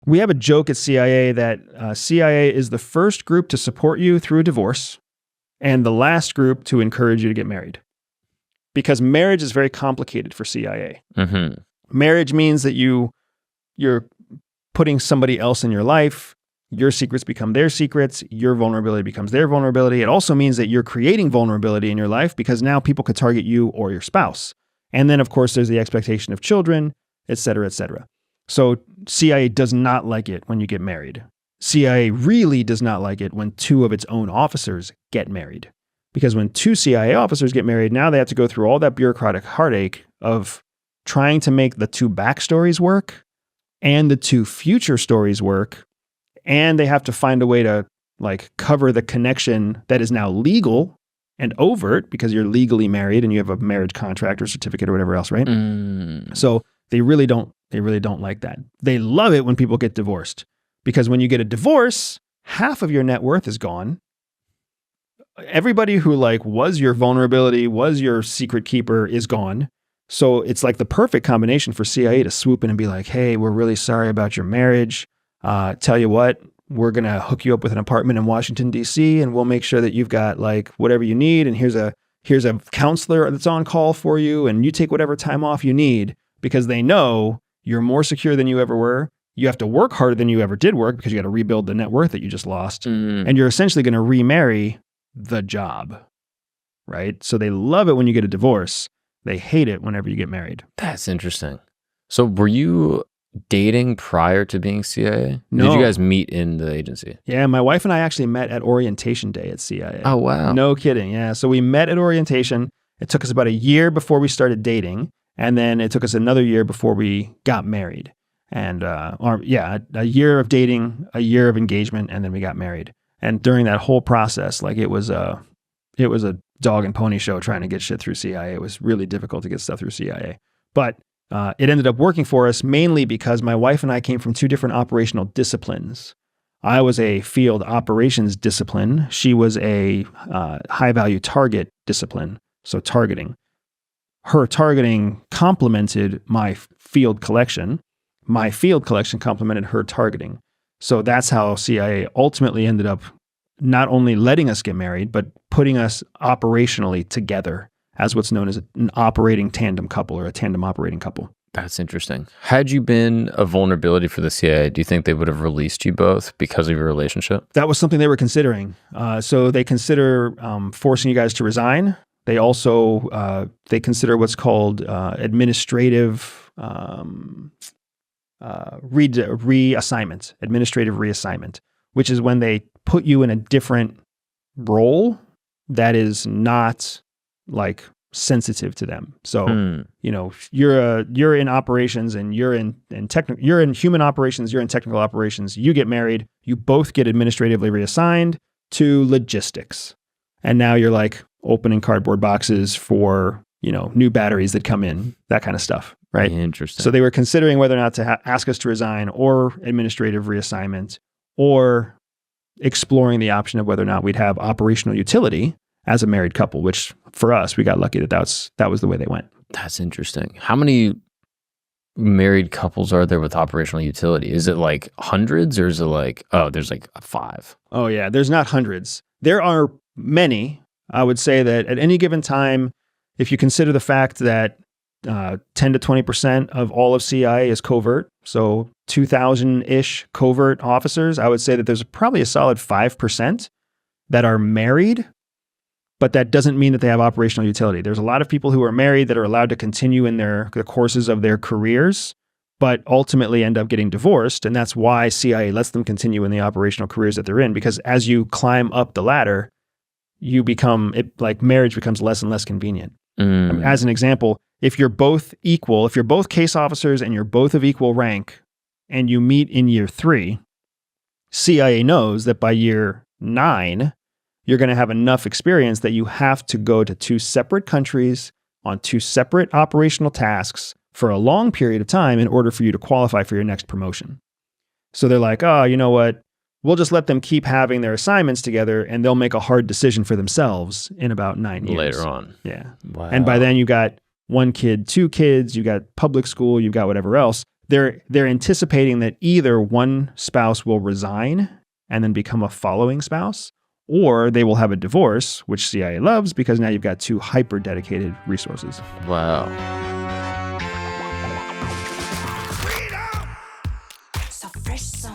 We have a joke at CIA that CIA is the first group to support you through a divorce and the last group to encourage you to get married. Because marriage is very complicated for CIA. Mm-hmm. Marriage means that you're putting somebody else in your life. Your secrets become their secrets. Your vulnerability becomes their vulnerability. It also means that you're creating vulnerability in your life because now people could target you or your spouse. And then, of course, there's the expectation of children, et cetera, et cetera. So CIA does not like it when you get married. CIA really does not like it when two of its own officers get married. Because when two CIA officers get married, now they have to go through all that bureaucratic heartache of trying to make the two backstories work and the two future stories work. And they have to find a way to like cover the connection that is now legal and overt because you're legally married and you have a marriage contract or certificate or whatever else, right? So they really don't like that. They love it when people get divorced because when you get a divorce, half of your net worth is gone. Everybody who like was your vulnerability, was your secret keeper is gone. So it's like the perfect combination for CIA to swoop in and be like, hey, we're really sorry about your marriage. Tell you what, we're going to hook you up with an apartment in Washington, D.C., and we'll make sure that you've got like whatever you need. And here's a counselor that's on call for you. And you take whatever time off you need because they know you're more secure than you ever were. You have to work harder than you ever did work because you got to rebuild the net worth that you just lost. And you're essentially going to remarry the job, right? So they love it when you get a divorce. They hate it whenever you get married. That's interesting. So were you dating prior to being CIA? No. Did you guys meet in the agency? Yeah, my wife and I actually met at orientation day at CIA. Oh, wow. No kidding. Yeah. So we met at orientation. It took us about a year before we started dating. And then it took us another year before we got married. And a year of dating, a year of engagement, and then we got married. And during that whole process, like it was a dog and pony show trying to get shit through CIA. It was really difficult to get stuff through CIA. But it ended up working for us mainly because my wife and I came from two different operational disciplines. I was a field operations discipline. She was a high value target discipline, so targeting. Her targeting complemented my field collection. My field collection complemented her targeting. So that's how CIA ultimately ended up not only letting us get married, but putting us operationally together as what's known as an operating tandem couple or a tandem operating couple. That's interesting. Had you been a vulnerability for the CIA, do you think they would have released you both because of your relationship? That was something they were considering. So they consider forcing you guys to resign. They also, they consider what's called administrative reassignment, which is when they put you in a different role that is not like sensitive to them. So, you know, you're in operations and you're in human operations, you're in technical operations, you get married, you both get administratively reassigned to logistics. And now you're like opening cardboard boxes for, you know, new batteries that come in, that kind of stuff, right? Interesting. So they were considering whether or not to ask us to resign or administrative reassignment or exploring the option of whether or not we'd have operational utility as a married couple, which for us, we got lucky that was the way they went. That's interesting. How many married couples are there with operational utility? Is it like hundreds or is it like, there's like 5? Oh yeah, there's not hundreds. There are many. I would say that at any given time, if you consider the fact that 10 to 20% of all of CIA is covert, so 2,000-ish covert officers, I would say that there's probably a solid 5% that are married, but that doesn't mean that they have operational utility. There's a lot of people who are married that are allowed to continue in the courses of their careers, but ultimately end up getting divorced, and that's why CIA lets them continue in the operational careers that they're in, because as you climb up the ladder, marriage becomes less and less convenient. I mean, as an example, if you're both equal, if you're both case officers and you're both of equal rank and you meet in year 3, CIA knows that by year 9, you're going to have enough experience that you have to go to 2 separate countries on 2 separate operational tasks for a long period of time in order for you to qualify for your next promotion. So they're like, oh, you know what? We'll just let them keep having their assignments together and they'll make a hard decision for themselves in about 9 years. Later on. Yeah. Wow. And by then you got 1 kid, 2 kids, you got public school, you've got whatever else. they're anticipating that either one spouse will resign and then become a following spouse, or they will have a divorce, which CIA loves because now you've got two hyper dedicated resources. Wow. So fresh, so